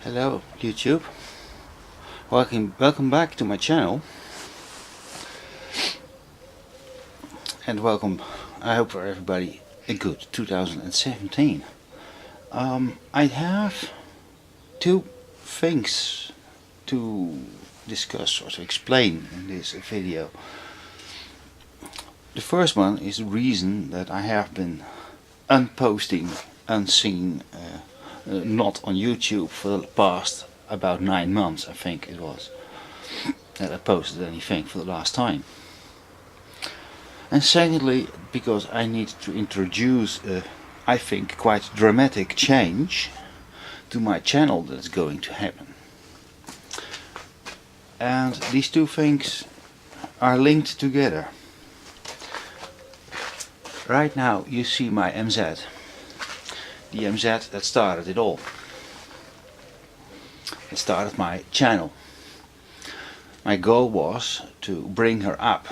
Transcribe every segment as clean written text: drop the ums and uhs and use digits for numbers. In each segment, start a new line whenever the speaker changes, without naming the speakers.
Hello YouTube, welcome back to my channel, and welcome, I hope for everybody a good 2017. I have two things to discuss or to explain in this video. The first one is the reason that I have been unposting, unseen, not on YouTube for the past about 9 months, I think it was, that I posted anything for the last time. And secondly, because I need to introduce I think quite dramatic change to my channel that's going to happen. And these two things are linked together. Right now you see my MZ. The MZ that started it all. It started my channel. My goal was to bring her up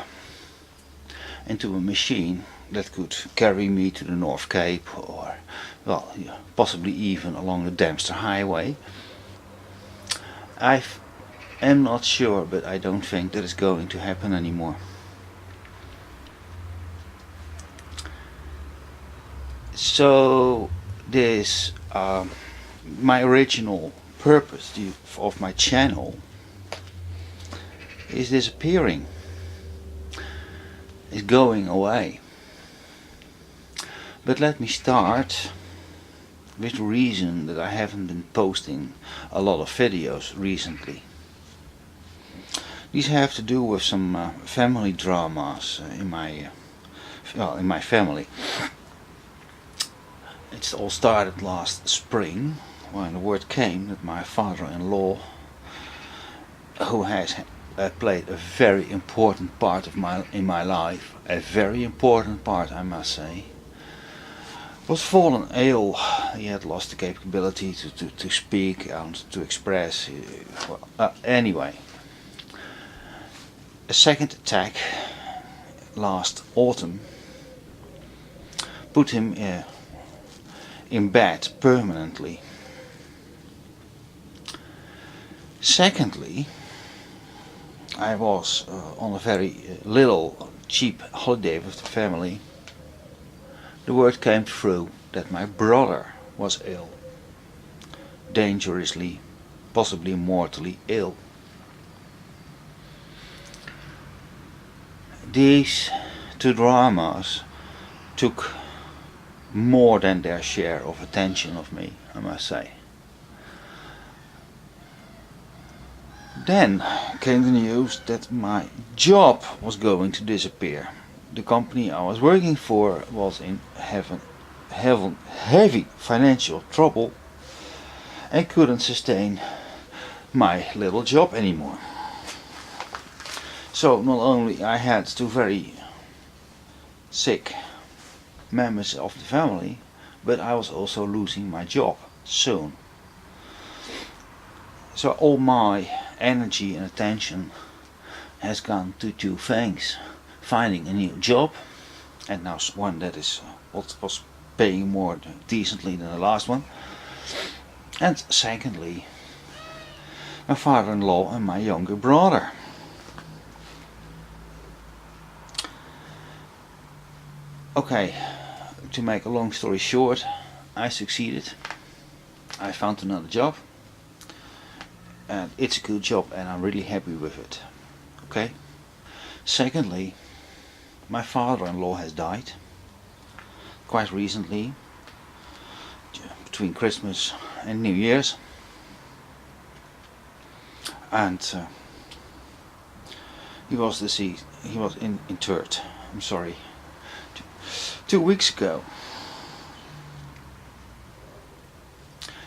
into a machine that could carry me to the North Cape, or well, possibly even along the Dempster Highway. I am not sure, but I don't think that is going to happen anymore. So this my original purpose of my channel is disappearing, is going away. But let me start with the reason that I haven't been posting a lot of videos recently. These have to do with some family dramas in my family. It all started last spring when the word came that my father-in-law, who has played a very important part in my life, a very important part I must say, was fallen ill. He had lost the capability to speak and to express. Anyway, a second attack last autumn put him in bed permanently. Secondly, I was on a very little cheap holiday with the family. The word came through that my brother was ill, dangerously, possibly mortally ill. These two dramas took more than their share of attention of me, I must say. Then came the news that my job was going to disappear. The company I was working for was in heavy financial trouble and couldn't sustain my little job anymore. So not only I had two very sick members of the family, but I was also losing my job soon. So all my energy and attention has gone to two things: finding a new job, and now one that is was paying more decently than the last one, and secondly my father-in-law and my younger brother. Okay, to make a long story short, I succeeded. I found another job, and it's a good job and I'm really happy with it. Okay. Secondly, my father-in-law has died quite recently, between Christmas and New Year's, and he was deceased. He was interred. I'm sorry. 2 weeks ago.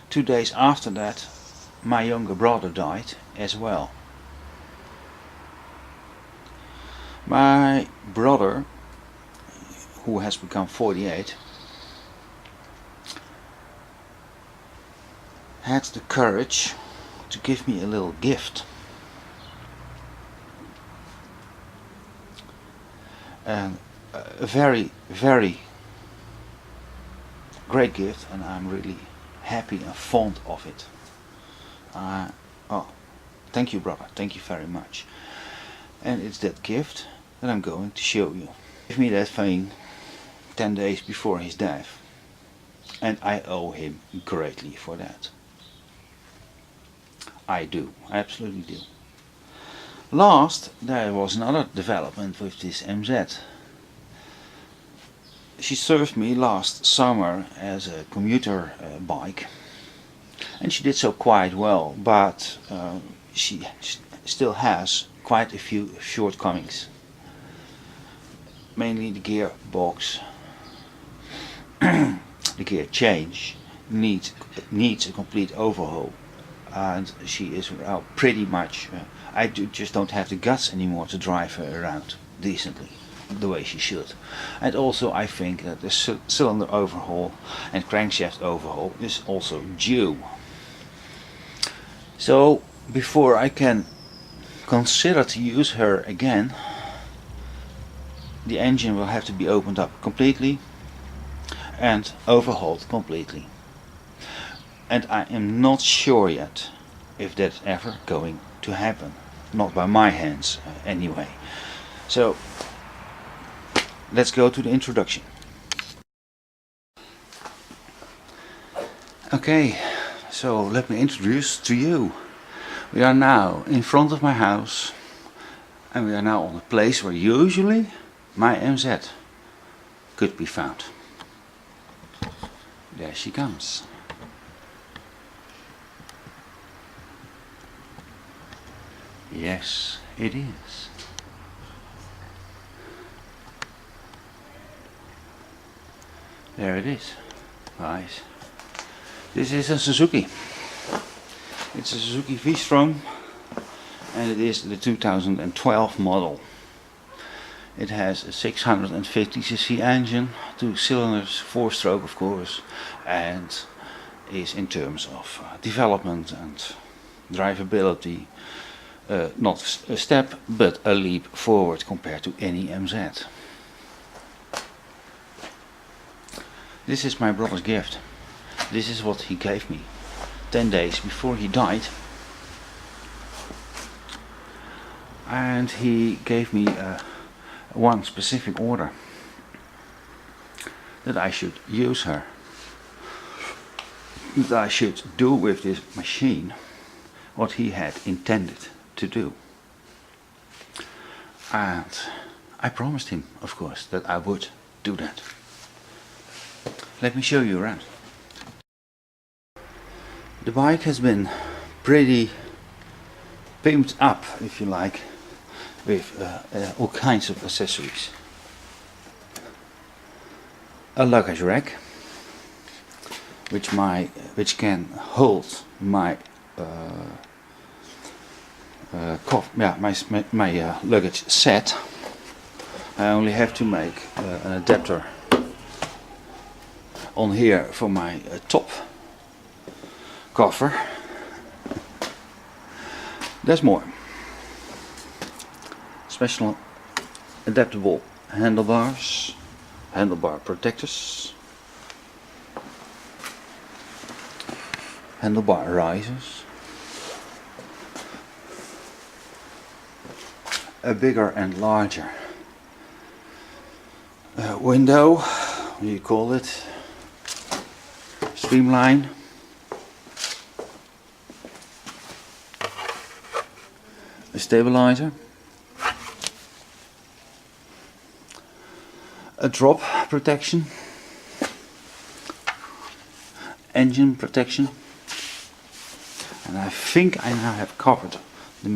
2 days after that, my younger brother died as well. My brother, who has become 48, had the courage to give me a little gift. And a very, very great gift, and I'm really happy and fond of it. Oh, thank you, brother, thank you very much. And it's that gift that I'm going to show you. He gave me that thing 10 days before his death, and I owe him greatly for that. I do, I absolutely do. Last, there was another development with this MZ. She served me last summer as a commuter bike, and she did so quite well, but she still has quite a few shortcomings. Mainly the gearbox, the gear change needs a complete overhaul, and she is pretty much I just don't have the guts anymore to drive her around decently the way she should. And also I think that the cylinder overhaul and crankshaft overhaul is also due. So before I can consider to use her again, the engine will have to be opened up completely and overhauled completely. And I am not sure yet if that's ever going to happen. Not by my hands anyway. So let's go to the introduction. Okay, so let me introduce to you. We are now in front of my house, and we are now on a place where usually my MZ could be found. There she comes. Yes, it is. There it is, guys. This is a Suzuki. It's a Suzuki V-Strom, and it is the 2012 model. It has a 650cc engine, 2 cylinders, 4-stroke of course, and is in terms of development and drivability not a step but a leap forward compared to any MZ. This is my brother's gift. This is what he gave me 10 days before he died, and he gave me one specific order, that I should use her, that I should do with this machine what he had intended to do. And I promised him, of course, that I would do that. Let me show you around. The bike has been pretty pimped up, if you like, with all kinds of accessories. A luggage rack, which can hold my my luggage set. I only have to make an adapter on here for my top cover. There's more. Special adaptable handlebars, handlebar protectors, handlebar risers, a bigger and larger window, you call it, streamline, a stabilizer, a drop protection, engine protection, and I think I now have covered the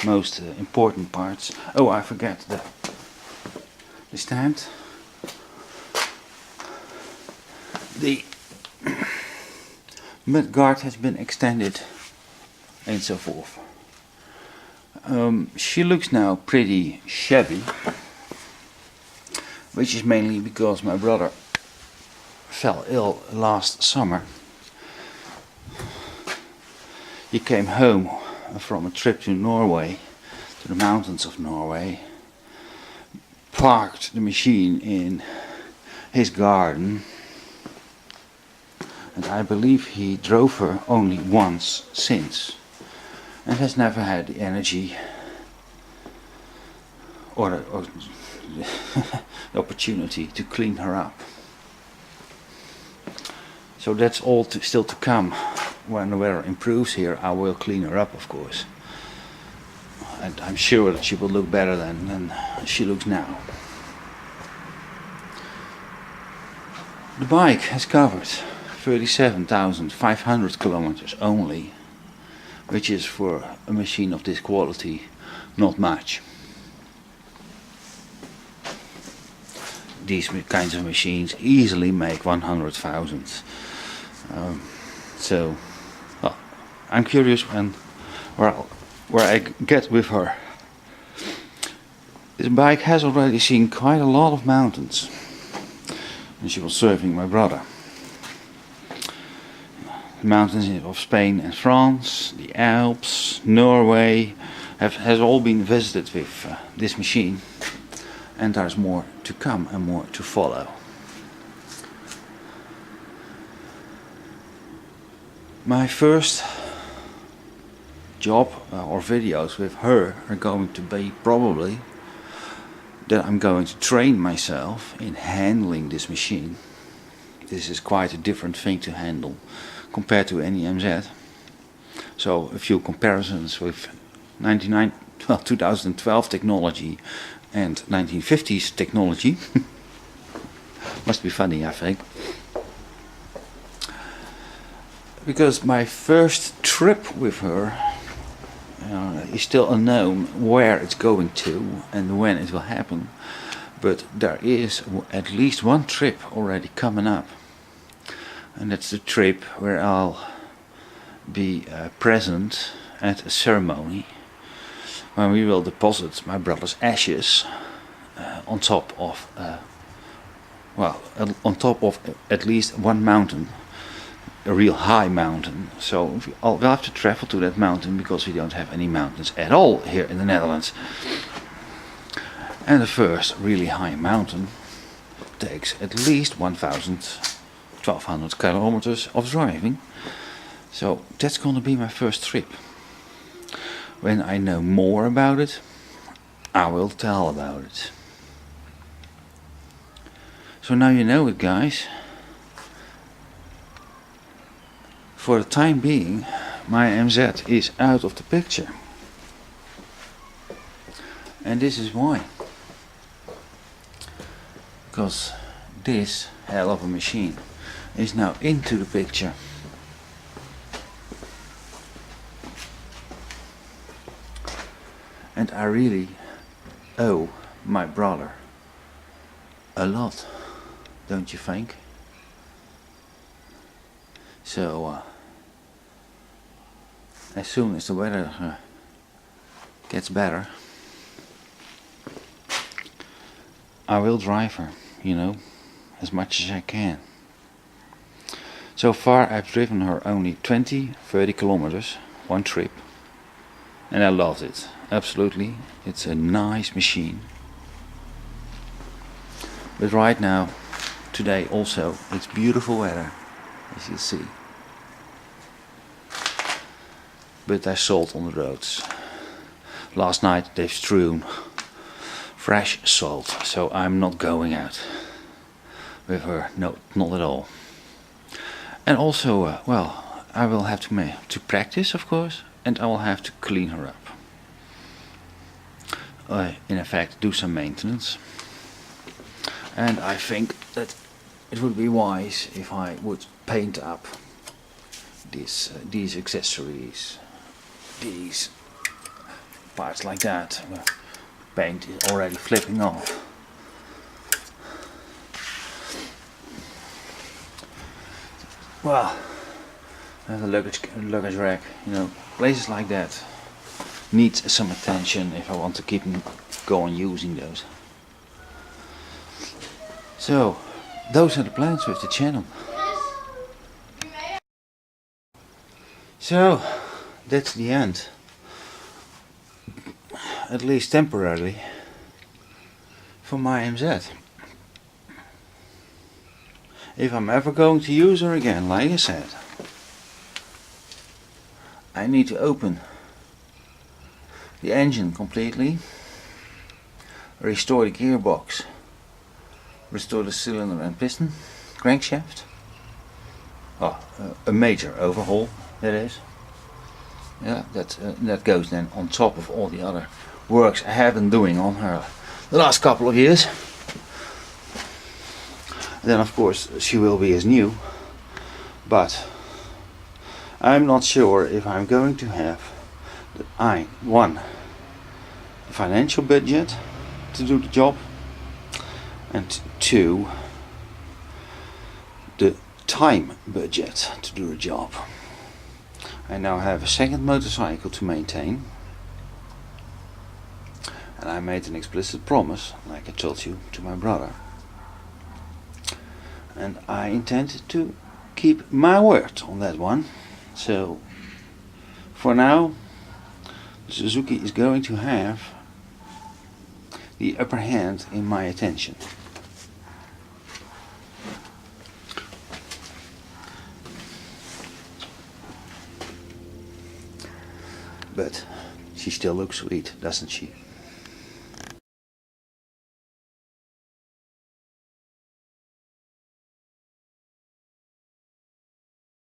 most important parts. Oh, I forget the stand. The mud guard has been extended and so forth. She looks now pretty shabby, which is mainly because my brother fell ill last summer. He came home from a trip to Norway, to the mountains of Norway, parked the machine in his garden, and I believe he drove her only once since, and has never had the energy or the opportunity to clean her up. So that's all still to come. When the weather improves here, I will clean her up, of course, and I'm sure that she will look better than she looks now. The bike has covered 37,500 kilometers only, which is for a machine of this quality not much. These kinds of machines easily make 100,000. So well, I'm curious where I get with her. This bike has already seen quite a lot of mountains, and she was serving my brother. The mountains of Spain and France, the Alps, Norway, has all been visited with this machine, and there's more to come and more to follow. My first job or videos with her are going to be probably that I'm going to train myself in handling this machine. This is quite a different thing to handle compared to any MZ. So a few comparisons with 2012 technology and 1950s technology. Must be funny, I think. Because my first trip with her is still unknown where it's going to and when it will happen. But there is at least one trip already coming up. And that's the trip where I'll be present at a ceremony when we will deposit my brother's ashes on top of at least one mountain, a real high mountain. So we'll have to travel to that mountain because we don't have any mountains at all here in the Netherlands. And the first really high mountain takes at least 1,200 kilometers of driving. So that's gonna be my first trip. When I know more about it, I will tell about it. So now you know it, guys. For the time being, my MZ is out of the picture. And this is why. Because this hell of a machine is now into the picture. And I really owe my brother a lot, don't you think? So as soon as the weather gets better, I will drive her, you know, as much as I can. So far I've driven her only 20-30 kilometers, one trip, and I loved it, absolutely. It's a nice machine. But right now, today also, it's beautiful weather, as you see. But there's salt on the roads. Last night they've strewn fresh salt, so I'm not going out with her, no, not at all. And also, well, I will have to practice, of course, and I will have to clean her up. In effect, do some maintenance. And I think that it would be wise if I would paint up these accessories, these parts like that. Paint is already flipping off. Well, the luggage rack, you know, places like that needs some attention if I want to keep going using those. So, those are the plans with the channel. So, that's the end. At least temporarily, for my MZ. if I'm ever going to use her again, like I said, I need to open the engine completely, restore the gearbox, restore the cylinder and piston, crankshaft. Oh, a major overhaul, that is. Yeah, that goes then on top of all the other works I have been doing on her the last couple of years. Then of course she will be as new, but I'm not sure if I'm going to have the financial budget to do the job, and 2, the time budget to do the job. I now have a second motorcycle to maintain, and I made an explicit promise, like I told you, to my brother, and I intend to keep my word on that one. So for now, Suzuki is going to have the upper hand in my attention. But she still looks sweet, doesn't she?